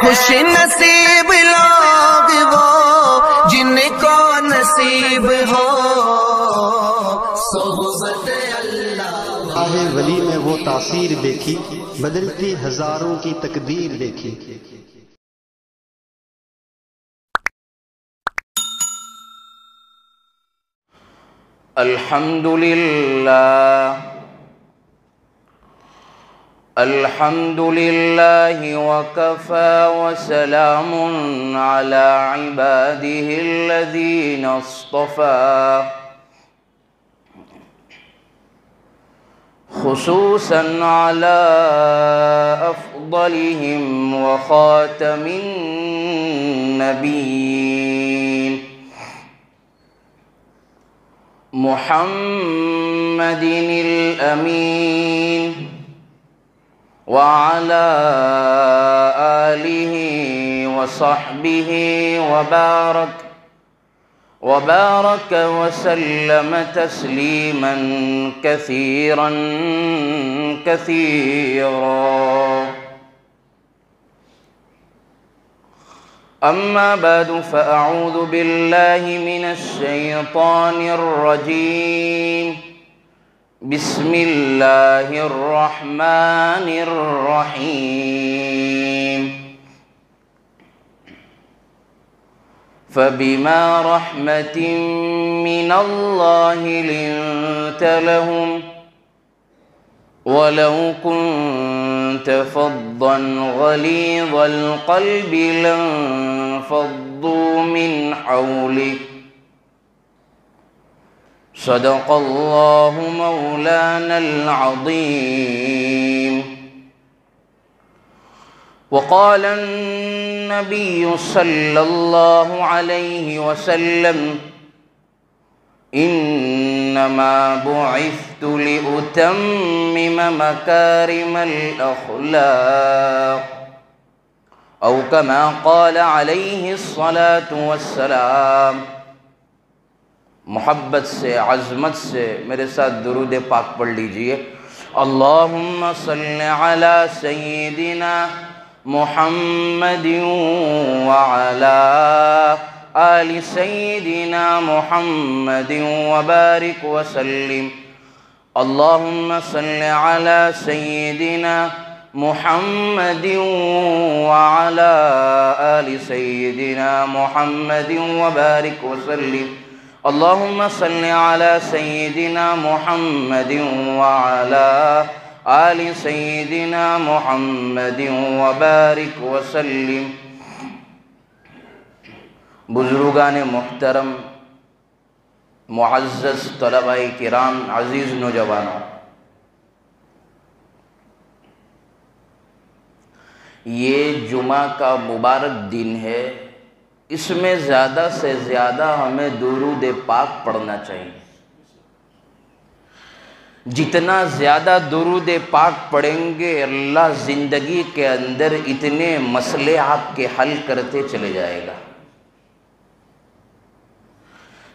خوش نصیب لوگ وہ جن کو نصیب ہو صحبت اللہ۔ راہ ولی میں وہ تاثیر دیکھی، بدلتی ہزاروں کی تقدیر دیکھی۔ الحمد لله وكفى وسلام على عباده الذين اصطفى خصوصا على أفضلهم وخاتم النبيين محمد الأمين وعلى آله وصحبه وبارك وسلم تسليما كثيرا كثيرا. أما بعد فأعوذ بالله من الشيطان الرجيم. بسم الله الرحمن الرحيم. فبما رحمة من الله لنت لهم ولو كنت فظا غليظ القلب لانفضوا من حولك. صدق الله مولانا العظيم. وقال النبي صلى الله عليه وسلم إنما بعثت لأتمم مكارم الأخلاق أو كما قال عليه الصلاة والسلام. محبت سے، عظمت سے میرے ساتھ درود پاک پڑھ لیجئے. اللہم صل علی سیدنا محمد وعلی آل سیدنا محمد وبارک وسلم. اللہم صل علی سیدنا محمد وعلی آل سیدنا محمد وبارک وسلم. اللہم صل علی سیدنا محمد وعلی آل سیدنا محمد وبارک وسلم. بزرگان محترم، معزز طلباء کرام، عزیز نوجوانوں، یہ جمعہ کا مبارک دن ہے. اس میں زیادہ سے زیادہ ہمیں درود پاک پڑھنا چاہیے. جتنا زیادہ درود پاک پڑھیں گے اللہ زندگی کے اندر اتنے مسئلے آپ کے حل کرتے چلے جائے گا.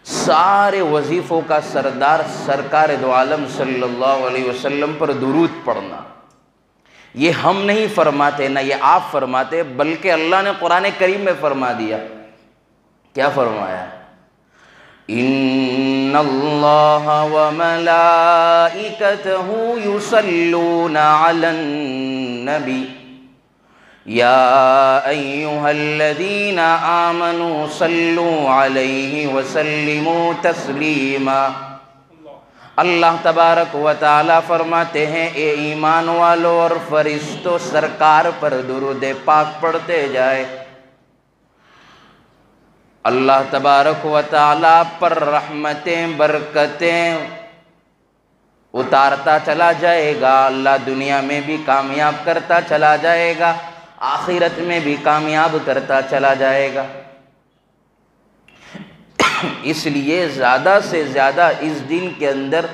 سارے وظیفوں کا سردار سرکار دو عالم صلی اللہ علیہ وسلم پر درود پڑھنا، یہ ہم نہیں فرماتے، نہ یہ آپ فرماتے، بلکہ اللہ نے قرآن کریم میں فرما دیا. کیا فرمایا؟ ان اللہ وملائکتہ یصلون علی النبی یا ایہا الذین آمنوا صلوا علیہ وسلموا تسلیما. اللہ تبارک و تعالی فرماتے ہیں اے ایمان والو اور فرشتوں سرکار پر درود پاک پڑھتے جائے. اللہ تبارک و تعالی پر رحمتیں، برکتیں اتارتا چلا جائے گا. اللہ دنیا میں بھی کامیاب کرتا چلا جائے گا، آخرت میں بھی کامیاب کرتا چلا جائے گا. اس لیے زیادہ سے زیادہ اس دن کے اندر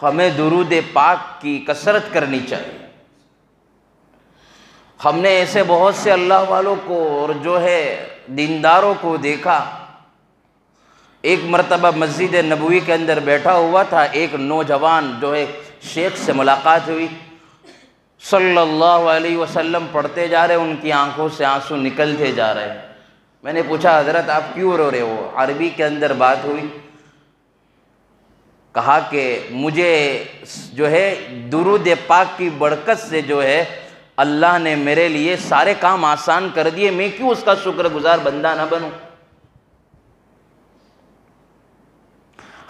ہمیں درود پاک کی کثرت کرنی چاہیے. ہم نے ایسے بہت سے اللہ والوں کو اور جو ہے دینداروں کو دیکھا. ایک مرتبہ مسجد نبوی کے اندر بیٹھا ہوا تھا، ایک نوجوان جو ہے شیخ سے ملاقات ہوئی. صلی اللہ علیہ وسلم پڑھتے جا رہے، ان کی آنکھوں سے آنسو نکلتے جا رہے ہیں۔ میں نے پوچھا حضرت آپ کیوں رو رہے ہو؟ عربی کے اندر بات ہوئی، کہا کہ مجھے جو ہے درود پاک کی برکت سے جو ہے اللہ نے میرے لیے سارے کام آسان کر دیے، میں کیوں اس کا شکر گزار بندہ نہ بنوں؟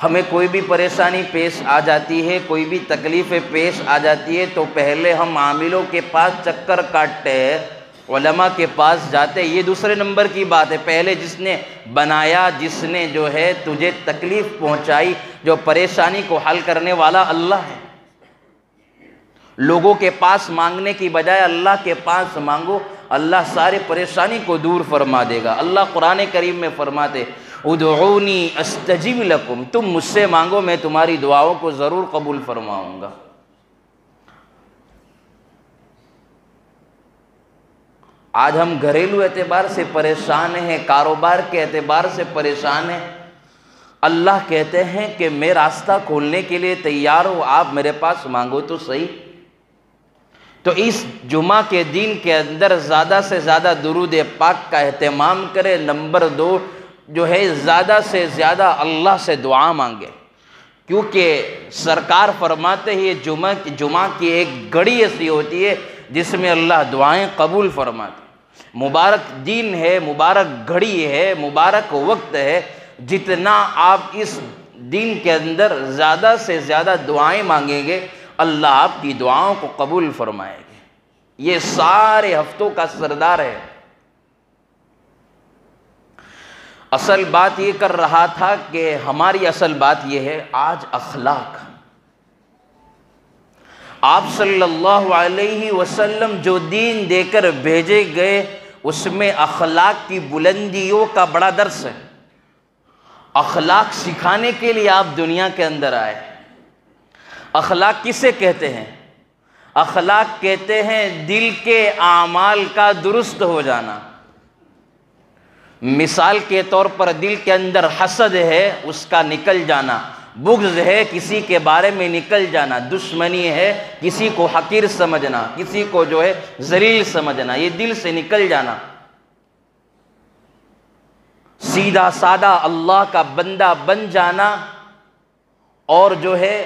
ہمیں کوئی بھی پریشانی پیش آ جاتی ہے، کوئی بھی تکلیفیں پیش آ جاتی ہے تو پہلے ہم عاملوں کے پاس چکر کاٹتے ہیں، علماء کے پاس جاتے ہیں۔ یہ دوسرے نمبر کی بات ہے۔ پہلے جس نے بنایا، جس نے جو ہے تجھے تکلیف پہنچائی، جو پریشانی کو حل کرنے والا اللہ ہے۔ لوگوں کے پاس مانگنے کی بجائے اللہ کے پاس مانگو، اللہ سارے پریشانی کو دور فرما دے گا۔ اللہ قرآن کریم میں فرماتے ادعونی استجب لکم، تم مجھ سے مانگو میں تمہاری دعاؤں کو ضرور قبول فرماؤں گا۔ آج ہم گھریلو اعتبار سے پریشان ہیں، کاروبار کے اعتبار سے پریشان ہیں۔ اللہ کہتے ہیں کہ میں راستہ کھولنے کے لیے تیار ہوں، آپ میرے پاس مانگو تو صحیح۔ تو اس جمعہ کے دن کے اندر زیادہ سے زیادہ درود پاک کا اہتمام کرے۔ نمبر 2 جو ہے زیادہ سے زیادہ اللہ سے دعا مانگے، کیونکہ سرکار فرماتے ہیں یہ جمعہ کی ایک گھڑی ایسی ہوتی ہے جس میں اللہ دعائیں قبول فرماتے۔ مبارک دن ہے، مبارک گھڑی ہے، مبارک وقت ہے، جتنا آپ اس دن کے اندر زیادہ سے زیادہ دعائیں مانگیں گے اللہ آپ کی دعاؤں کو قبول فرمائے گے۔ یہ سارے ہفتوں کا سردار ہے۔ اصل بات یہ کر رہا تھا کہ ہماری اصل بات یہ ہے آج اخلاق۔ آپ صلی اللہ علیہ وسلم جو دین دے کر بھیجے گئے اس میں اخلاق کی بلندیوں کا بڑا درس ہے۔ اخلاق سکھانے کے لیے آپ دنیا کے اندر آئے۔ اخلاق کسے کہتے ہیں؟ اخلاق کہتے ہیں دل کے اعمال کا درست ہو جانا۔ مثال کے طور پر دل کے اندر حسد ہے، اس کا نکل جانا، بغض ہے، کسی کے بارے میں نکل جانا، دشمنی ہے، کسی کو حقیر سمجھنا، کسی کو جو ہے ذلیل سمجھنا، یہ دل سے نکل جانا۔ سیدھا سادہ اللہ کا بندہ بن جانا اور جو ہے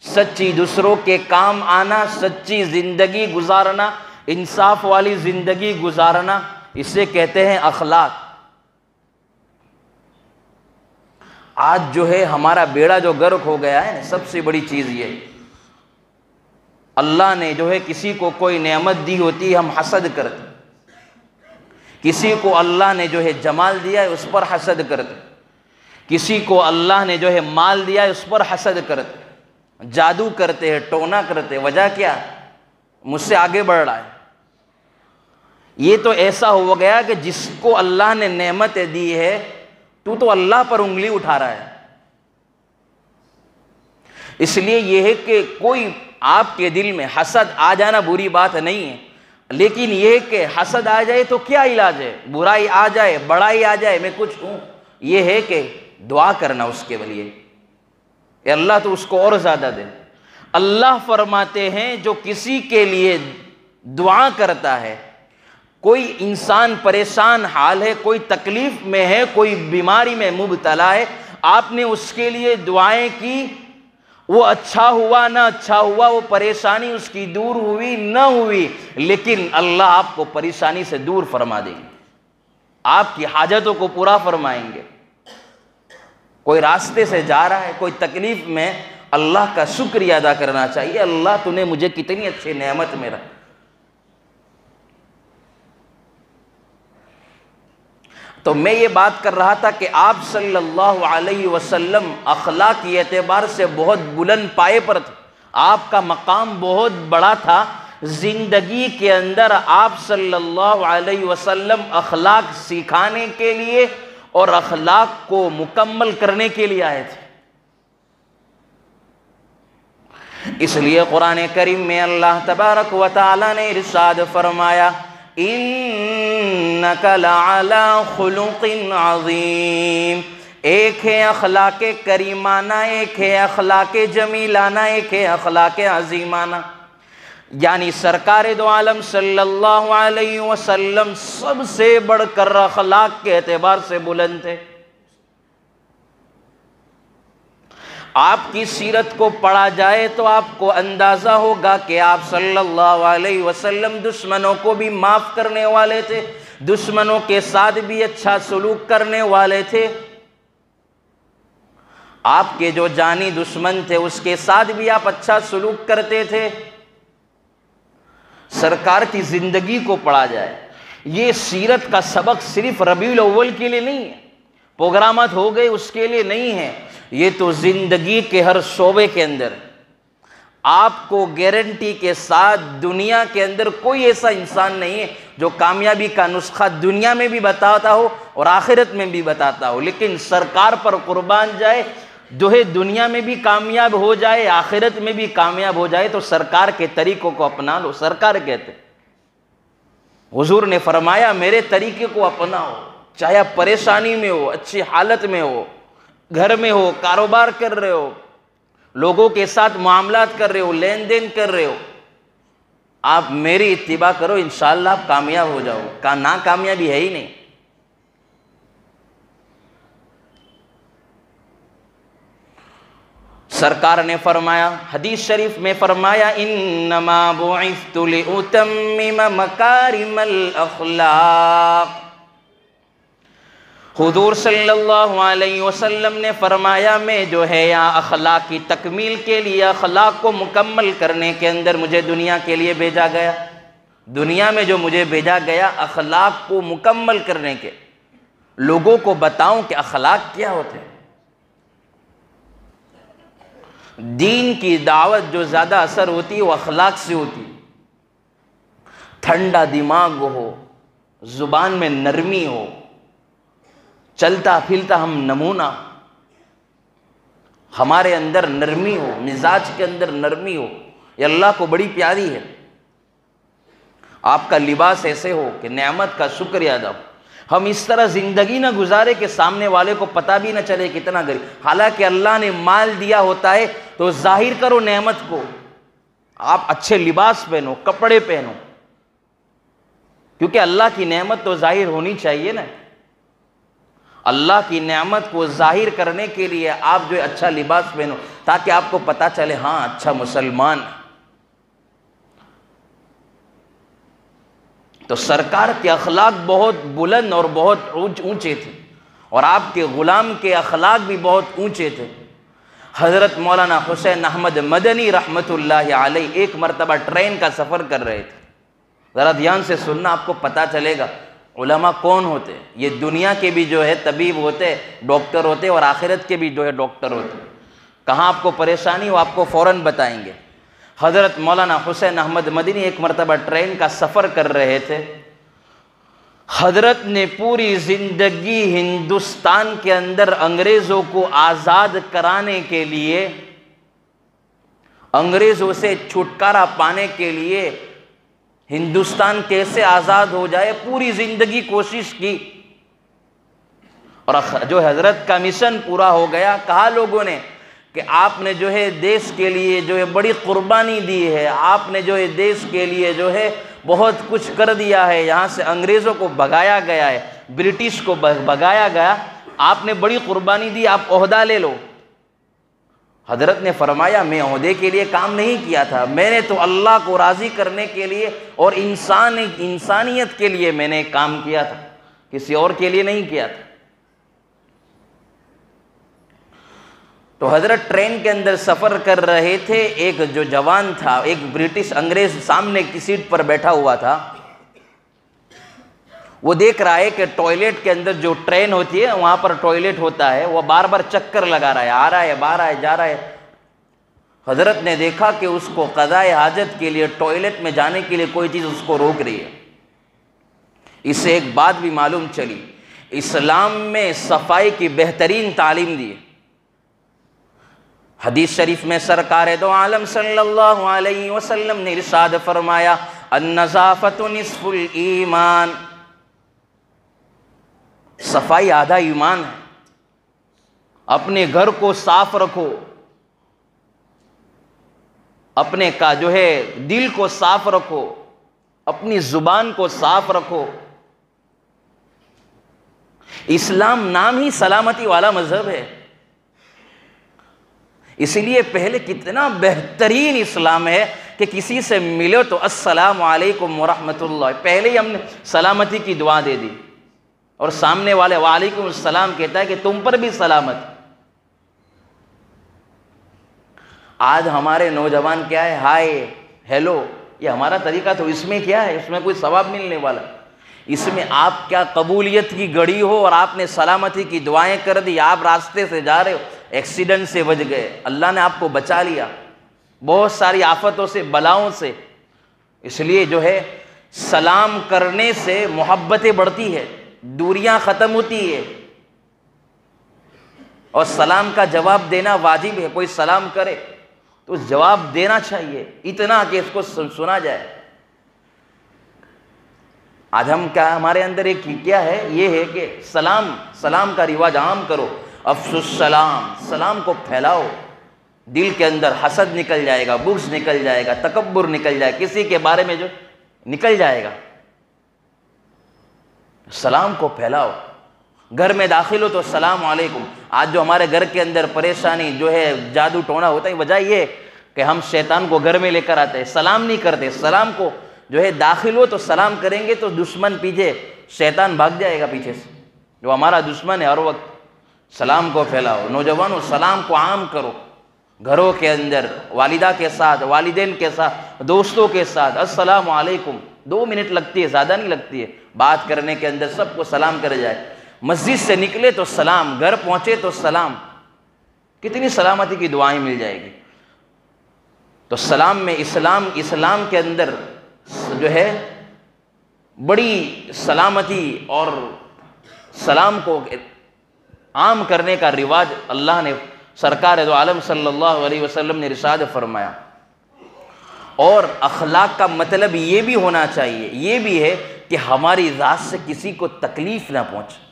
سچی دوسروں کے کام آنا، سچی زندگی گزارنا، انصاف والی زندگی گزارنا، اسے کہتے ہیں اخلاق۔ آج جو ہے ہمارا بیڑا جو غرق ہو گیا ہے، سب سے بڑی چیز یہ ہے، اللہ نے جو ہے کسی کو کوئی نعمت دی ہوتی ہے ہم حسد کرتے، کسی کو اللہ نے جو ہے جمال دیا ہے اس پر حسد کرتے، کسی کو اللہ نے جو ہے مال دیا ہے اس پر حسد کرتے، جادو کرتے ہیں، ٹونا کرتے، وجہ کیا؟ مجھ سے آگے بڑھ رہا ہے۔ یہ تو ایسا ہو گیا کہ جس کو اللہ نے نعمت دی ہے تو اللہ پر انگلی اٹھا رہا ہے۔ اس لیے یہ ہے کہ کوئی آپ کے دل میں حسد آ جانا بری بات نہیں ہے، لیکن یہ کہ حسد آ جائے تو کیا علاج ہے؟ برائی آ جائے، بڑائی آ جائے، میں کچھ ہوں، یہ ہے کہ دعا کرنا اس کے لیے، اے اللہ تو اس کو اور زیادہ دے۔ اللہ فرماتے ہیں جو کسی کے لیے دعا کرتا ہے، کوئی انسان پریشان حال ہے، کوئی تکلیف میں ہے، کوئی بیماری میں مبتلا ہے، آپ نے اس کے لیے دعائیں کی، وہ اچھا ہوا نہ اچھا ہوا، وہ پریشانی اس کی دور ہوئی نہ ہوئی، لیکن اللہ آپ کو پریشانی سے دور فرما دیں گے، آپ کی حاجتوں کو پورا فرمائیں گے۔ کوئی راستے سے جا رہا ہے، کوئی تکلیف میں، اللہ کا شکریہ ادا کرنا چاہیے، اللہ تو نے مجھے کتنی اچھی نعمت میں رکھا۔ تو میں یہ بات کر رہا تھا کہ آپ صلی اللہ علیہ وسلم اخلاقی اعتبار سے بہت بلند پائے پر تھے، آپ کا مقام بہت بڑا تھا۔ زندگی کے اندر آپ صلی اللہ علیہ وسلم اخلاق سکھانے کے لیے اور اخلاق کو مکمل کرنے کے لیے آئے تھے۔ اس لیے قرآن کریم میں اللہ تبارک و تعالی نے ارشاد فرمایا انک لعلی خلق عظیم، ایک ہے اخلاق کریمانہ، ایک ہے اخلاق جمیلانہ، ایک ہے اخلاق عظیمانہ۔ یعنی سرکار دو عالم صلی اللہ علیہ وسلم سب سے بڑھ کر اخلاق کے اعتبار سے بلند تھے۔ آپ کی سیرت کو پڑھا جائے تو آپ کو اندازہ ہوگا کہ آپ صلی اللہ علیہ وسلم دشمنوں کو بھی معاف کرنے والے تھے، دشمنوں کے ساتھ بھی اچھا سلوک کرنے والے تھے۔ آپ کے جو جانی دشمن تھے اس کے ساتھ بھی آپ اچھا سلوک کرتے تھے۔ سرکار کی زندگی کو پڑھا جائے، یہ سیرت کا سبق صرف ربیع الاول کے لیے نہیں ہے، پروگرامات ہو گئے اس کے لیے نہیں ہے، یہ تو زندگی کے ہر شعبے کے اندر آپ کو گارنٹی کے ساتھ دنیا کے اندر کوئی ایسا انسان نہیں ہے جو کامیابی کا نسخہ دنیا میں بھی بتاتا ہو اور آخرت میں بھی بتاتا ہو، لیکن سرکار پر قربان جائے جو ہے دنیا میں بھی کامیاب ہو جائے آخرت میں بھی کامیاب ہو جائے تو سرکار کے طریقوں کو اپنا لو۔ سرکار کہتے حضور نے فرمایا میرے طریقے کو اپناؤ، چاہے آپ پریشانی میں ہو، اچھی حالت میں ہو، گھر میں ہو، کاروبار کر رہے ہو، لوگوں کے ساتھ معاملات کر رہے ہو، لین دین کر رہے ہو، آپ میری اتباع کرو، انشاءاللہ آپ کامیاب ہو جاؤ، ناکامیابی ہے ہی نہیں۔ سرکار نے فرمایا، حدیث شریف میں فرمایا انما بعثت لأتمم مکارم الاخلاق۔ حضور صلی اللہ علیہ وسلم نے فرمایا میں جو ہے یہاں اخلاق کی تکمیل کے لیے، اخلاق کو مکمل کرنے کے اندر مجھے دنیا کے لیے بھیجا گیا۔ دنیا میں جو مجھے بھیجا گیا اخلاق کو مکمل کرنے کے، لوگوں کو بتاؤں کہ اخلاق کیا ہوتے ہیں۔ دین کی دعوت جو زیادہ اثر ہوتی ہے وہ اخلاق سے ہوتی ہے۔ ٹھنڈا دماغ ہو، زبان میں نرمی ہو، چلتا پھلتا ہم نمونہ، ہمارے اندر نرمی ہو، مزاج کے اندر نرمی ہو، یہ اللہ کو بڑی پیاری ہے۔ آپ کا لباس ایسے ہو کہ نعمت کا شکر ادا ہو۔ ہم اس طرح زندگی نہ گزارے کہ سامنے والے کو پتہ بھی نہ چلے کتنا غریب، حالانکہ اللہ نے مال دیا ہوتا ہے تو ظاہر کرو نعمت کو، آپ اچھے لباس پہنو، کپڑے پہنو، کیونکہ اللہ کی نعمت تو ظاہر ہونی چاہیے نا۔ اللہ کی نعمت کو ظاہر کرنے کے لیے آپ جو اچھا لباس پہنو تاکہ آپ کو پتہ چلے ہاں اچھا مسلمان۔ تو سرکار کے اخلاق بہت بلند اور بہت اونچے تھے، اور آپ کے غلام کے اخلاق بھی بہت اونچے تھے۔ حضرت مولانا حسین احمد مدنی رحمۃ اللہ علیہ ایک مرتبہ ٹرین کا سفر کر رہے تھے۔ ذرا دھیان سے سننا، آپ کو پتہ چلے گا علماء کون ہوتے ہیں۔ یہ دنیا کے بھی جو ہے طبیب ہوتے، ڈاکٹر ہوتے، اور آخرت کے بھی جو ہے ڈاکٹر ہوتے۔ کہاں آپ کو پریشانی ہو آپ کو فوراً بتائیں گے۔ حضرت مولانا حسین احمد مدنی ایک مرتبہ ٹرین کا سفر کر رہے تھے۔ حضرت نے پوری زندگی ہندوستان کے اندر انگریزوں کو آزاد کرانے کے لیے، انگریزوں سے چھٹکارا پانے کے لیے، ہندوستان کیسے آزاد ہو جائے، پوری زندگی کوشش کی، اور جو حضرت کا مشن پورا ہو گیا۔ کہا لوگوں نے کہ آپ نے جو ہے دیش کے لیے جو ہے بڑی قربانی دی ہے، آپ نے جو ہے دیش کے لیے جو ہے بہت کچھ کر دیا ہے، یہاں سے انگریزوں کو بھگایا گیا ہے، برٹش کو بھگایا گیا، آپ نے بڑی قربانی دی، آپ عہدہ لے لو۔ حضرت نے فرمایا میں عہدے کے لیے کام نہیں کیا تھا، میں نے تو اللہ کو راضی کرنے کے لیے اور انسانیت کے لیے میں نے کام کیا تھا، کسی اور کے لیے نہیں کیا تھا۔ تو حضرت ٹرین کے اندر سفر کر رہے تھے، ایک جو جوان تھا، ایک برٹش انگریز سامنے کی سیٹ پر بیٹھا ہوا تھا، وہ دیکھ رہا ہے کہ ٹوائلٹ کے اندر جو ٹرین ہوتی ہے وہاں پر ٹوائلٹ ہوتا ہے، وہ بار بار چکر لگا رہا ہے، آ رہا ہے، باہر ہے، جا رہا ہے۔ حضرت نے دیکھا کہ اس کو قضائے حاجت کے لیے ٹوائلٹ میں جانے کے لیے کوئی چیز اس کو روک رہی ہے۔ اس سے ایک بات بھی معلوم چلی، اسلام میں صفائی کی بہترین تعلیم دی ہے۔ حدیث شریف میں سرکار دو عالم صلی اللہ علیہ وسلم نے ارشاد فرمایا النظافۃ نصف الایمان، صفائی آدھا ایمان ہے۔ اپنے گھر کو صاف رکھو، اپنے کا جو ہے دل کو صاف رکھو، اپنی زبان کو صاف رکھو۔ اسلام نام ہی سلامتی والا مذہب ہے، اس لیے پہلے کتنا بہترین اسلام ہے کہ کسی سے ملو تو السلام علیکم ورحمۃ اللہ، پہلے ہی ہم نے سلامتی کی دعا دے دی، اور سامنے والے وعلیکم السلام کہتا ہے کہ تم پر بھی سلامت۔ آج ہمارے نوجوان کیا ہے، ہائے ہیلو، یہ ہمارا طریقہ، تو اس میں کیا ہے، اس میں کوئی ثواب ملنے والا؟ اس میں آپ کیا قبولیت کی گھڑی ہو اور آپ نے سلامتی کی دعائیں کر دی، آپ راستے سے جا رہے ہو، ایکسیڈنٹ سے بچ گئے، اللہ نے آپ کو بچا لیا بہت ساری آفتوں سے، بلاؤں سے۔ اس لیے جو ہے سلام کرنے سے محبتیں بڑھتی ہے، دوریاں ختم ہوتی ہے، اور سلام کا جواب دینا واجب ہے۔ کوئی سلام کرے تو جواب دینا چاہیے، اتنا کہ اس کو سنا جائے۔ آج ہم کیا، ہمارے اندر ایک کیا ہے، یہ ہے کہ سلام کا رواج عام کرو، افشوا السلام، سلام کو پھیلاؤ۔ دل کے اندر حسد نکل جائے گا، بغض نکل جائے گا، تکبر نکل جائے گا، کسی کے بارے میں جو نکل جائے گا۔ سلام کو پھیلاؤ، گھر میں داخل ہو تو السلام علیکم۔ آج جو ہمارے گھر کے اندر پریشانی جو ہے، جادو ٹونا ہوتا ہے، وجہ یہ کہ ہم شیطان کو گھر میں لے کر آتے ہیں، سلام نہیں کرتے۔ سلام کو جو ہے داخل ہو تو سلام کریں گے تو دشمن پیچھے، شیطان بھاگ جائے گا پیچھے سے، جو ہمارا دشمن ہے ہر وقت۔ سلام کو پھیلاؤ، نوجوانوں سلام کو عام کرو، گھروں کے اندر والدہ کے ساتھ، والدین کے ساتھ، دوستوں کے ساتھ السلام علیکم۔ 2 منٹ لگتی ہے، زیادہ نہیں لگتی ہے بات کرنے کے اندر، سب کو سلام کرے جائے۔ مسجد سے نکلے تو سلام، گھر پہنچے تو سلام، کتنی سلامتی کی دعائیں مل جائے گی۔ تو سلام میں اسلام کے اندر جو ہے بڑی سلامتی اور سلام کو عام کرنے کا رواج اللہ نے، سرکار دو عالم صلی اللہ علیہ وسلم نے ارشاد فرمایا۔ اور اخلاق کا مطلب یہ بھی ہونا چاہیے، یہ بھی ہے کہ ہماری ذات سے کسی کو تکلیف نہ پہنچے۔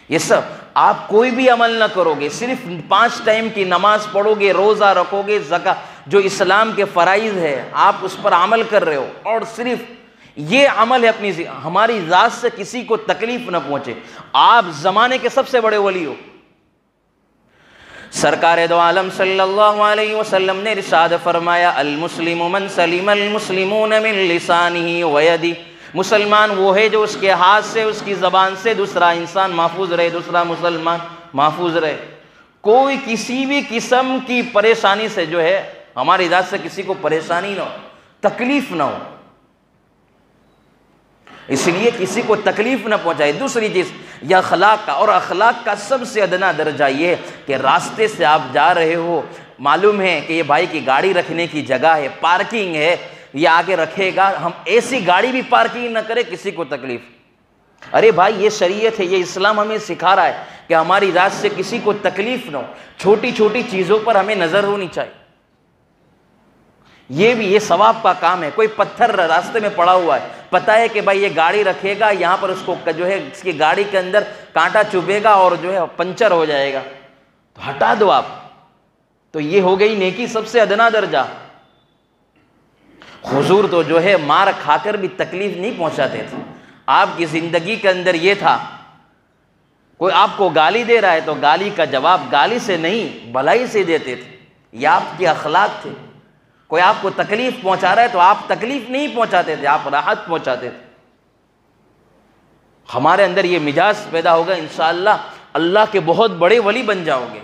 یہ سب آپ کوئی بھی عمل نہ کرو گے، صرف 5 ٹائم کی نماز پڑھو گے، روزہ رکھو گے، زکوٰۃ جو اسلام کے فرائض ہے آپ اس پر عمل کر رہے ہو، اور صرف یہ عمل ہے اپنی ہماری ذات سے کسی کو تکلیف نہ پہنچے، آپ زمانے کے سب سے بڑے ولی ہو۔ سرکار دو عالم صلی اللہ علیہ وسلم نے ارشاد فرمایا، المسلم من سلم المسلمون من لسانہ ویدہ، مسلمان وہ ہے جو اس کے ہاتھ سے، اس کی زبان سے دوسرا انسان محفوظ رہے، دوسرا مسلمان محفوظ رہے۔ کوئی کسی بھی قسم کی پریشانی سے جو ہے، ہماری ذات سے کسی کو پریشانی نہ ہو، تکلیف نہ ہو، اس لیے کسی کو تکلیف نہ پہنچائے۔ دوسری چیز یہ اخلاق کا، اور اخلاق کا سب سے ادنا درجہ یہ ہے کہ راستے سے آپ جا رہے ہو، معلوم ہے کہ یہ بھائی کی گاڑی رکھنے کی جگہ ہے، پارکنگ ہے، یہ آگے رکھے گا، ہم ایسی گاڑی بھی پارکنگ نہ کرے کسی کو تکلیف۔ ارے بھائی یہ شریعت ہے، یہ اسلام ہمیں سکھا رہا ہے کہ ہماری ذات سے کسی کو تکلیف نہ ہو، چھوٹی چھوٹی چیزوں پر ہمیں نظر ہونی چاہیے۔ یہ ثواب کا کام ہے۔ کوئی پتھر راستے میں پڑا ہوا ہے، پتہ ہے کہ بھائی یہ گاڑی رکھے گا، یہاں پر اس کو جو ہے اس کی گاڑی کے اندر کانٹا چبھے گا اور جو ہے پنچر ہو جائے گا، تو ہٹا دو آپ، تو یہ ہو گئی نیکی سب سے ادنا درجہ۔ حضور تو جو ہے مار کھا کر بھی تکلیف نہیں پہنچاتے تھے۔ آپ کی زندگی کے اندر یہ تھا، کوئی آپ کو گالی دے رہا ہے تو گالی کا جواب گالی سے نہیں بھلائی سے دیتے تھے، یہ آپ کے اخلاق تھے۔ کوئی آپ کو تکلیف پہنچا رہا ہے تو آپ تکلیف نہیں پہنچاتے تھے، آپ راحت پہنچاتے تھے۔ ہمارے اندر یہ مزاج پیدا ہوگا، انشاءاللہ اللہ کے بہت بڑے ولی بن جاؤ گے۔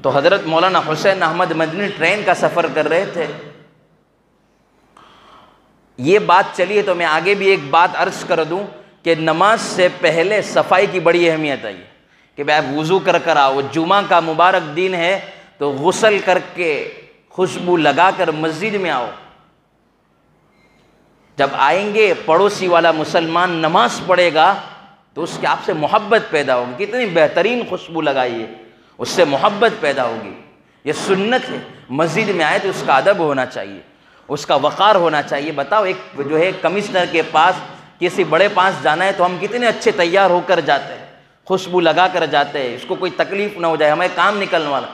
تو حضرت مولانا حسین احمد مدنی ٹرین کا سفر کر رہے تھے، یہ بات چلی ہے تو میں آگے بھی ایک بات عرض کر دوں کہ نماز سے پہلے صفائی کی بڑی اہمیت ہے، کہ بھائی وضو کر آؤ، جمعہ کا مبارک دن ہے تو غسل کر کے خوشبو لگا کر مسجد میں آؤ۔ جب آئیں گے پڑوسی والا مسلمان نماز پڑھے گا تو اس کے آپ سے محبت پیدا ہوگی، کتنی بہترین خوشبو لگائی ہے، اس سے محبت پیدا ہوگی۔ یہ سنت ہے، مسجد میں آئے تو اس کا ادب ہونا چاہیے، اس کا وقار ہونا چاہیے۔ بتاؤ ایک جو ہے کمشنر کے پاس، کسی بڑے پاس جانا ہے تو ہم کتنے اچھے تیار ہو کر جاتے ہیں، خوشبو لگا کر جاتے ہیں، اس کو کوئی تکلیف نہ ہو جائے، ہمیں کام نکلنے والا۔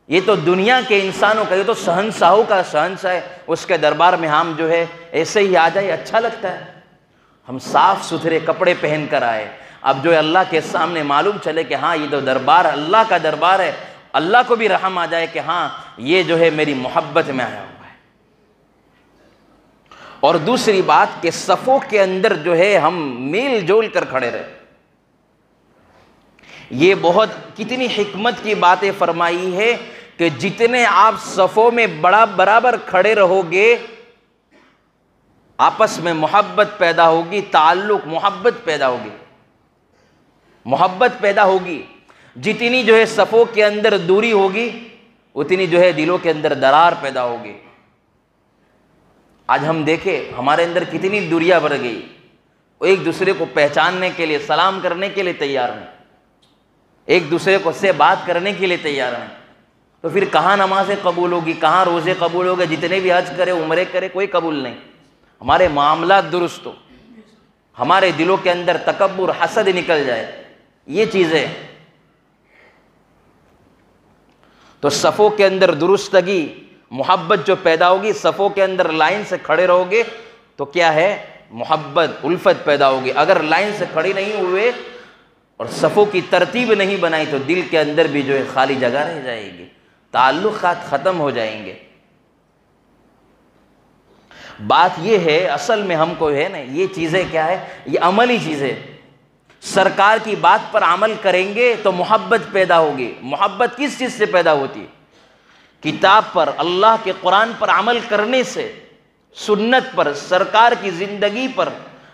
یہ تو دنیا کے انسانوں کا، یہ تو شہنشاہوں کا شہنشاہ ہے، اس کے دربار میں ہم جو ہے ایسے ہی آ جائے، اچھا لگتا ہے؟ ہم صاف ستھرے کپڑے پہن کر آئے، اب جو ہے اللہ کے سامنے معلوم چلے کہ ہاں یہ تو دربار اللہ کا دربار ہے، اللہ کو بھی رحم آ جائے کہ ہاں یہ جو ہے میری محبت میں آیا ہوا ہے۔ اور دوسری بات کہ صفوں کے اندر جو ہے ہم میل جول کر کھڑے رہے۔ یہ بہت کتنی حکمت کی باتیں فرمائی ہے کہ جتنے آپ صفوں میں برابر کھڑے رہو گے، آپس میں محبت پیدا ہوگی، تعلق، محبت پیدا ہوگی، محبت پیدا ہوگی۔ جتنی جو ہے صفوں کے اندر دوری ہوگی، اتنی جو ہے دلوں کے اندر درار پیدا ہوگی۔ آج ہم دیکھیں ہمارے اندر کتنی دوریاں بڑھ گئی، ایک دوسرے کو پہچاننے کے لیے، سلام کرنے کے لیے تیار ہیں، ایک دوسرے کو سے بات کرنے کے لیے تیار ہیں، تو پھر کہاں نمازیں قبول ہوگی، کہاں روزے قبول ہوگے؟ جتنے بھی حج کرے، عمرے کرے، کوئی قبول نہیں۔ ہمارے معاملات درست ہو، ہمارے دلوں کے اندر تکبر، حسد نکل جائے، یہ چیزیں۔ تو صفوں کے اندر درستگی، محبت جو پیدا ہوگی، صفوں کے اندر لائن سے کھڑے رہو گے تو کیا ہے؟ محبت، الفت پیدا ہوگی۔ اگر لائن سے کھڑے نہیں ہوئے اور صفوں کی ترتیب نہیں بنائی تو دل کے اندر بھی جو ہے خالی جگہ رہ جائے گی، تعلقات ختم ہو جائیں گے۔ بات یہ ہے، اصل میں ہم کو ہے نا، یہ چیزیں کیا ہے؟ یہ عملی چیزیں۔ سرکار کی بات پر عمل کریں گے تو محبت پیدا ہوگی۔ محبت کس چیز سے پیدا ہوتی ہے؟ کتاب پر، اللہ کے قرآن پر عمل کرنے سے، سنت پر، سرکار کی زندگی پر،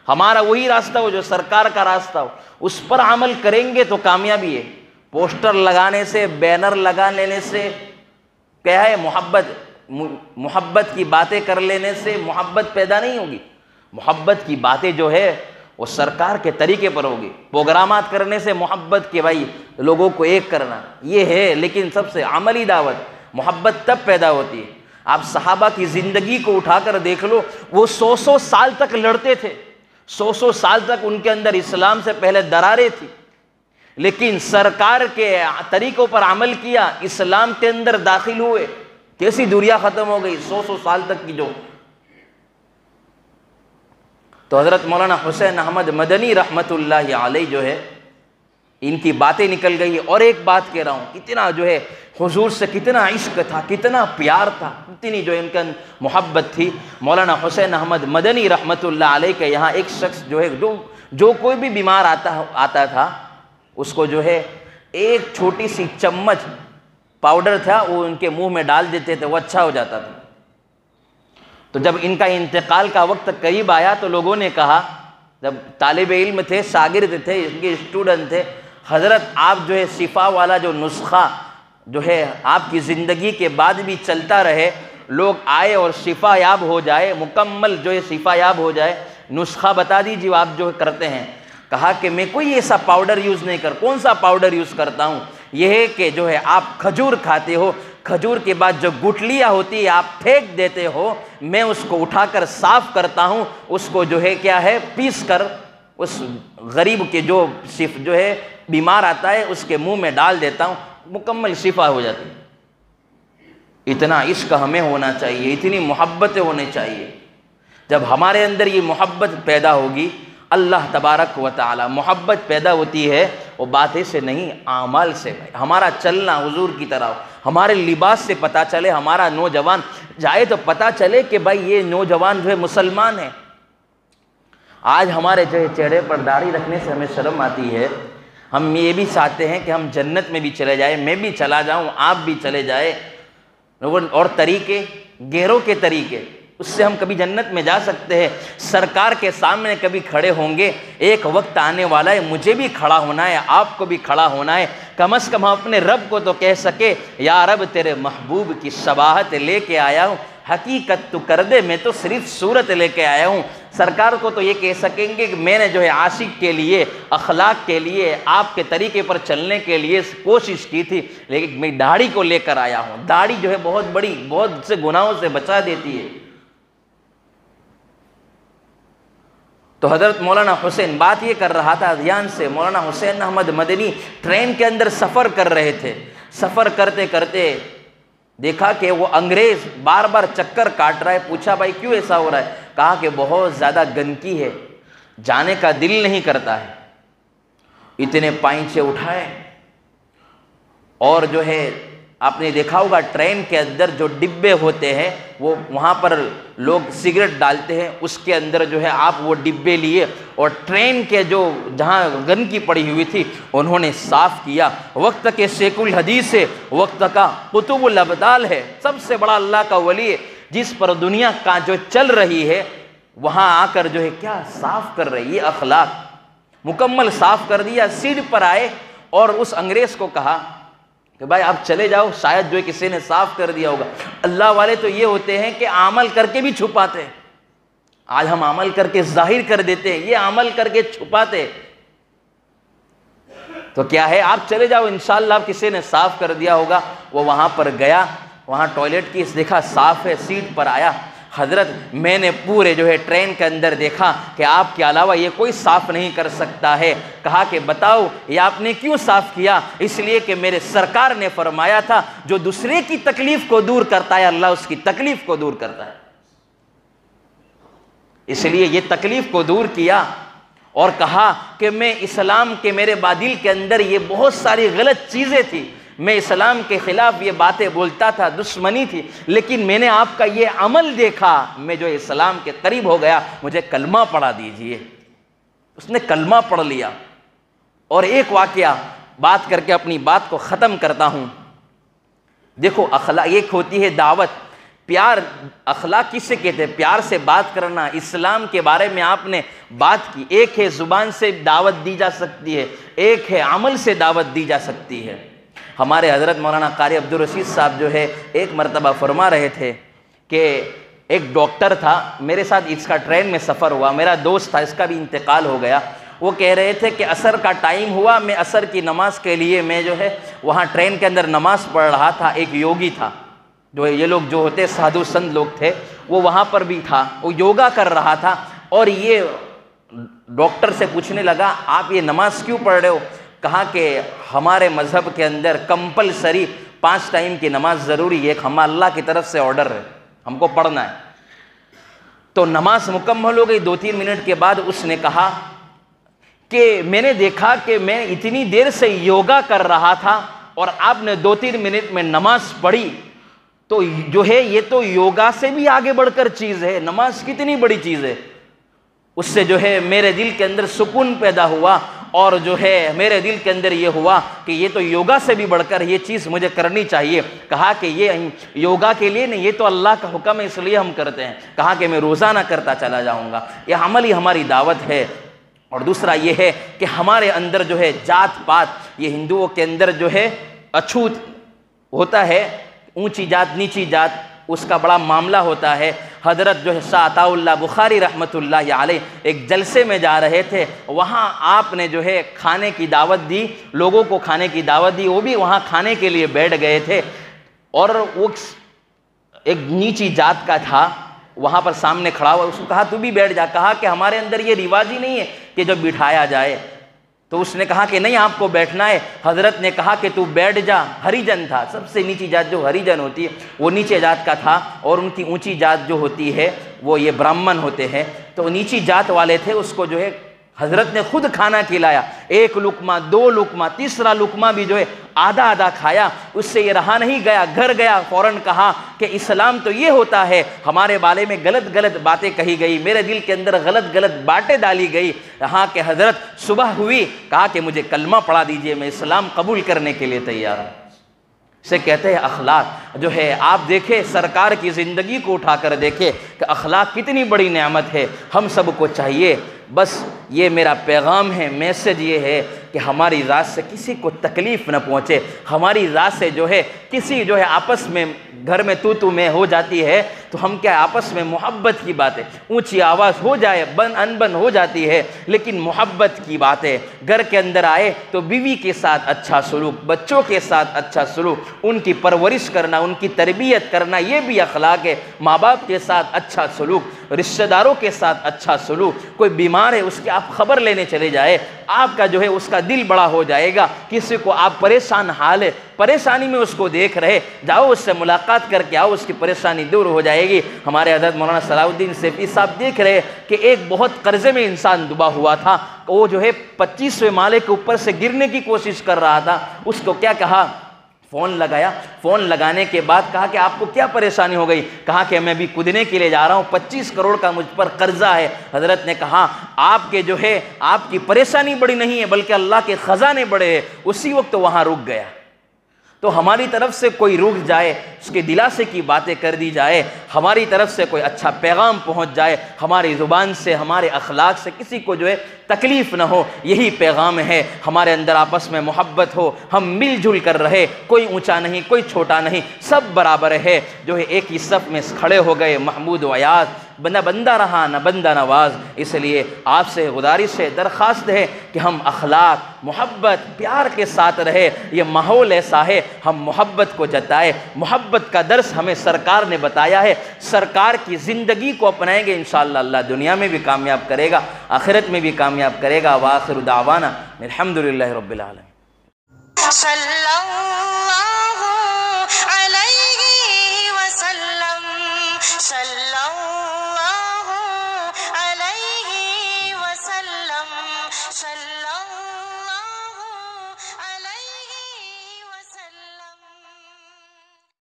ہمارا وہی راستہ ہو جو سرکار کا راستہ ہو، اس پر عمل کریں گے تو کامیابی ہے۔ پوسٹر لگانے سے، بینر لگا لینے سے کیا ہے؟ محبت کی باتیں کر لینے سے محبت پیدا نہیں ہوگی۔ محبت کی باتیں جو ہے وہ سرکار کے طریقے پر ہوگی۔ پروگرامات کرنے سے محبت کے بھائی لوگوں کو ایک کرنا یہ ہے، لیکن سب سے عملی دعوت محبت تب پیدا ہوتی ہے۔ آپ صحابہ کی زندگی کو اٹھا کر دیکھ لو، وہ 100 سال تک لڑتے تھے، 100 سال تک ان کے اندر اسلام سے پہلے دراریں تھی، لیکن سرکار کے طریقوں پر عمل کیا، اسلام کے اندر داخل ہوئے، کیسی دوریاں ختم ہو گئی 100 سال تک کی جو۔ تو حضرت مولانا حسین احمد مدنی رحمت اللہ علیہ جو ہے، ان کی باتیں نکل گئی۔ اور ایک بات کہہ رہا ہوں، کتنا جو ہے حضور سے کتنا عشق تھا، کتنا پیار تھا، کتنی جو ان کا محبت تھی۔ مولانا حسین احمد مدنی رحمت اللہ علیہ کے یہاں ایک شخص جو ہے، جو کوئی بھی بیمار آتا تھا، اس کو جو ہے ایک چھوٹی سی چمچ پاؤڈر تھا، وہ ان کے منہ میں ڈال دیتے تھے، وہ اچھا ہو جاتا تھا۔ تو جب ان کا انتقال کا وقت قریب آیا تو لوگوں نے کہا، جب طالب علم تھے، شاگرد تھے، ان کے اسٹوڈنٹ تھے، حضرت آپ جو ہے شفا والا جو نسخہ جو ہے آپ کی زندگی کے بعد بھی چلتا رہے، لوگ آئے اور شفا یاب ہو جائے، مکمل جو ہے شفا یاب ہو جائے، نسخہ بتا دیجیے آپ جو کرتے ہیں۔ کہا کہ میں کوئی ایسا پاؤڈر یوز نہیں کون سا پاؤڈر یوز کرتا ہوں؟ یہ ہے کہ جو ہے آپ کھجور کھاتے ہو، کھجور کے بعد جو گٹلیاں ہوتی ہے آپ پھینک دیتے ہو، میں اس کو اٹھا کر صاف کرتا ہوں، اس کو جو ہے کیا ہے پیس کر اس غریب کے جو ہے بیمار آتا ہے اس کے منہ میں ڈال دیتا ہوں، مکمل شفا ہو جاتی ہے۔ اتنا عشق ہمیں ہونا چاہیے، اتنی محبتیں ہونی چاہیے۔ جب ہمارے اندر یہ محبت پیدا ہوگی، اللہ تبارک و تعالی، محبت پیدا ہوتی ہے وہ باتیں سے نہیں، اعمال سے۔ ہمارا چلنا حضور کی طرح ہو، ہمارے لباس سے پتہ چلے، ہمارا نوجوان جائے تو پتہ چلے کہ بھائی یہ نوجوان جو ہے مسلمان ہے۔ آج ہمارے جو ہے چہرے پر داڑھی رکھنے سے ہمیں شرم آتی ہے، ہم یہ بھی چاہتے ہیں کہ ہم جنت میں بھی چلے جائیں، میں بھی چلا جاؤں، آپ بھی چلے جائیں، اور طریقے غیروں کے طریقے، اس سے ہم کبھی جنت میں جا سکتے ہیں؟ سرکار کے سامنے کبھی کھڑے ہوں گے، ایک وقت آنے والا ہے مجھے بھی کھڑا ہونا ہے، آپ کو بھی کھڑا ہونا ہے، کم از کم ہم اپنے رب کو تو کہہ سکے یا رب تیرے محبوب کی شباہت لے کے آیا ہوں، حقیقت تو کر دے، میں تو صرف صورت لے کے آیا ہوں۔ سرکار کو تو یہ کہہ سکیں گے کہ میں نے جو ہے عاشق کے لیے، اخلاق کے لیے، آپ کے طریقے پر چلنے کے لیے کوشش کی تھی، لیکن میں داڑھی کو لے کر آیا ہوں۔ داڑھی جو ہے بہت بڑی، بہت سے گناہوں سے بچا دیتی ہے۔ تو حضرت مولانا حسین بات یہ کر رہا تھا دھیان سے، مولانا حسین احمد مدنی ٹرین کے اندر سفر کر رہے تھے، سفر کرتے کرتے دیکھا کہ وہ انگریز بار بار چکر کاٹ رہا ہے. پوچھا بھائی کیوں ایسا ہو رہا ہے؟ کہا کہ بہت زیادہ گندگی ہے, جانے کا دل نہیں کرتا ہے. اتنے پائنچے اٹھائے اور جو ہے آپ نے دیکھا ہوگا ٹرین کے اندر جو ڈبے ہوتے ہیں وہ وہاں پر لوگ سگریٹ ڈالتے ہیں, اس کے اندر جو ہے آپ وہ ڈبے لیے اور ٹرین کے جو جہاں گندگی پڑی ہوئی تھی انہوں نے صاف کیا. وقت کے شیخ الحدیث ہے, وقت کا قطب الابدال ہے, سب سے بڑا اللہ کا ولی ہے, جس پر دنیا کا جو چل رہی ہے وہاں آ کر جو ہے کیا صاف کر رہی ہے, اخلاق مکمل صاف کر دیا. سیٹ پر آئے اور اس انگریز کو کہا کہ بھائی آپ چلے جاؤ, شاید جو کسی نے صاف کر دیا ہوگا. اللہ والے تو یہ ہوتے ہیں کہ عمل کر کے بھی چھپاتے ہیں. آج ہم عمل کر کے ظاہر کر دیتے ہیں, یہ عمل کر کے چھپاتے. تو کیا ہے, آپ چلے جاؤ, انشاءاللہ کسی نے صاف کر دیا ہوگا. وہ وہاں پر گیا, وہاں ٹوائلٹ کی دیکھا صاف ہے, سیٹ پر آیا. حضرت میں نے پورے جو ہے ٹرین کے اندر دیکھا کہ آپ کے علاوہ یہ کوئی صاف نہیں کر سکتا ہے. کہا کہ بتاؤ یہ آپ نے کیوں صاف کیا؟ اس لیے کہ میرے سرکار نے فرمایا تھا جو دوسرے کی تکلیف کو دور کرتا ہے اللہ اس کی تکلیف کو دور کرتا ہے. اس لیے یہ تکلیف کو دور کیا اور کہا کہ میں اسلام کے میرے بادل کے اندر یہ بہت ساری غلط چیزیں تھی, میں اسلام کے خلاف یہ باتیں بولتا تھا, دشمنی تھی, لیکن میں نے آپ کا یہ عمل دیکھا, میں جو اسلام کے قریب ہو گیا, مجھے کلمہ پڑھا دیجئے. اس نے کلمہ پڑھ لیا. اور ایک واقعہ بات کر کے اپنی بات کو ختم کرتا ہوں. دیکھو اخلاق ایک ہوتی ہے دعوت, پیار. اخلاق کس سے کہتے ہیں؟ پیار سے بات کرنا. اسلام کے بارے میں آپ نے بات کی. ایک ہے زبان سے دعوت دی جا سکتی ہے, ایک ہے عمل سے دعوت دی جا سکتی ہے. ہمارے حضرت مولانا قاری عبدالرشید صاحب جو ہے ایک مرتبہ فرما رہے تھے کہ ایک ڈاکٹر تھا, میرے ساتھ اس کا ٹرین میں سفر ہوا, میرا دوست تھا, اس کا بھی انتقال ہو گیا. وہ کہہ رہے تھے کہ عصر کا ٹائم ہوا, میں عصر کی نماز کے لیے میں جو ہے وہاں ٹرین کے اندر نماز پڑھ رہا تھا. ایک یوگی تھا, جو یہ لوگ جو ہوتے سادھو سنت لوگ تھے, وہ وہاں پر بھی تھا, وہ یوگا کر رہا تھا. اور یہ ڈاکٹر سے پوچھنے لگا آپ یہ نماز کیوں پڑھ رہے ہو؟ کہا کہ ہمارے مذہب کے اندر کمپلسری 5 ٹائم کی نماز ضروری ہے, ایک ہم اللہ کی طرف سے آرڈر ہے, ہم کو پڑھنا ہے. تو نماز مکمل ہو گئی. 2-3 منٹ کے بعد اس نے کہا کہ میں نے دیکھا کہ میں اتنی دیر سے یوگا کر رہا تھا اور آپ نے 2-3 منٹ میں نماز پڑھی, تو جو ہے یہ تو یوگا سے بھی آگے بڑھ کر چیز ہے, نماز کتنی بڑی چیز ہے. اس سے جو ہے میرے دل کے اندر سکون پیدا ہوا اور جو ہے میرے دل کے اندر یہ ہوا کہ یہ تو یوگا سے بھی بڑھ کر یہ چیز مجھے کرنی چاہیے. کہا کہ یہ یوگا کے لیے نہیں, یہ تو اللہ کا حکم ہے اس لیے ہم کرتے ہیں. کہا کہ میں روزانہ کرتا چلا جاؤں گا. یہ عمل ہی ہماری دعوت ہے. اور دوسرا یہ ہے کہ ہمارے اندر جو ہے جات پات, یہ ہندوؤں کے اندر جو ہے اچھوت ہوتا ہے, اونچی جات نیچی جات, اس کا بڑا معاملہ ہوتا ہے. حضرت جو ہے شاہ عطا اللہ بخاری رحمۃ اللہ علیہ ایک جلسے میں جا رہے تھے, وہاں آپ نے جو ہے کھانے کی دعوت دی, لوگوں کو کھانے کی دعوت دی, وہ بھی وہاں کھانے کے لیے بیٹھ گئے تھے. اور وہ ایک نیچی جات کا تھا وہاں پر سامنے کھڑا ہوا, اس کو کہا تو بھی بیٹھ جا. کہا کہ ہمارے اندر یہ رواج ہی نہیں ہے کہ جب بٹھایا جائے. تو اس نے کہا کہ نہیں آپ کو بیٹھنا ہے. حضرت نے کہا کہ تو بیٹھ جا. ہریجن تھا, سب سے نیچی جات جو ہریجن ہوتی ہے وہ نیچے جات کا تھا, اور ان کی اونچی جات جو ہوتی ہے وہ یہ برہمن ہوتے ہیں. تو نیچی جات والے تھے, اس کو جو ہے حضرت نے خود کھانا کھلایا, 1 لقمہ 2 لقمہ, تیسرا لقمہ بھی جو ہے آدھا آدھا کھایا. اس سے یہ رہا نہیں گیا, گھر گیا, فوراً کہا کہ اسلام تو یہ ہوتا ہے. ہمارے بارے میں غلط غلط باتیں کہی گئی, میرے دل کے اندر غلط غلط باتیں ڈالی گئی. یہاں کہ حضرت صبح ہوئی, کہا کہ مجھے کلمہ پڑھا دیجئے, میں اسلام قبول کرنے کے لیے تیار ہوں. اسے کہتے ہیں اخلاق. جو ہے آپ دیکھیں سرکار کی زندگی کو اٹھا کر دیکھیں کہ اخلاق کتنی بڑی نعمت ہے. ہم سب کو چاہیے, بس یہ میرا پیغام ہے, میسج یہ ہے کہ ہماری ذات سے کسی کو تکلیف نہ پہنچے. ہماری ذات سے جو ہے کسی جو ہے آپس میں گھر میں تو میں ہو جاتی ہے, تو ہم کیا آپس میں محبت کی باتیں, اونچی آواز ہو جائے, انبن ہو جاتی ہے, لیکن محبت کی باتیں گھر کے اندر آئے تو بیوی کے ساتھ اچھا سلوک, بچوں کے ساتھ اچھا سلوک, ان کی پرورش کرنا, ان کی تربیت کرنا, یہ بھی اخلاق ہے. ماں باپ کے ساتھ اچھا سلوک, رشتہ داروں کے ساتھ اچھا سلوک, کوئی بیمار بیمار ہے اس کی آپ خبر لینے چلے جائے، آپ کا جو ہے اس کا دل بڑا ہو جائے گا. کسی کو آپ پریشان حال ہے، پریشانی میں اس کو دیکھ رہے، جاؤ اس سے ملاقات کر کے آؤ، اس کی پریشانی دور ہو جائے گی. ہمارے حضرت مولانا صلاح الدین سیفی صاحب دیکھ رہے کہ ایک بہت قرضے میں انسان ڈوبا ہوا تھا، وہ جو ہے 25ویں مالے کے اوپر سے گرنے کی کوشش کر رہا تھا. اس کو کیا کہا؟ فون لگایا. فون لگانے کے بعد کہا کہ آپ کو کیا پریشانی ہو گئی؟ کہا کہ میں بھی کودنے کے لیے جا رہا ہوں، 25 کروڑ کا مجھ پر قرضہ ہے. حضرت نے کہا آپ کے جو ہے آپ کی پریشانی بڑی نہیں ہے بلکہ اللہ کے خزانے بڑے ہیں. اسی وقت وہاں رک گیا. تو ہماری طرف سے کوئی رک جائے، اس کے دلاسے کی باتیں کر دی جائے، ہماری طرف سے کوئی اچھا پیغام پہنچ جائے، ہماری زبان سے ہمارے اخلاق سے کسی کو جو ہے تکلیف نہ ہو، یہی پیغام ہے. ہمارے اندر آپس میں محبت ہو، ہم مل جل کر رہے، کوئی اونچا نہیں کوئی چھوٹا نہیں، سب برابر ہے. جو ہے ایک ہی صف میں کھڑے ہو گئے محمود و ایاز، نہ بندہ رہا نہ بندہ نواز. اس لیے آپ سے گزارش ہے، درخواست ہے کہ ہم اخلاق، محبت، پیار کے ساتھ رہے. یہ ماحول ایسا ہے، ہم محبت کو جتائے. محبت کا درس ہمیں سرکار نے بتایا ہے، سرکار کی زندگی کو اپنائیں گے انشاءاللہ اللہ دنیا میں بھی کامیاب کرے گا، آخرت میں بھی کامیاب کرے گا. وآخر دعوانا الحمدللہ رب العالمین. صلی اللہ علیہ وسلم.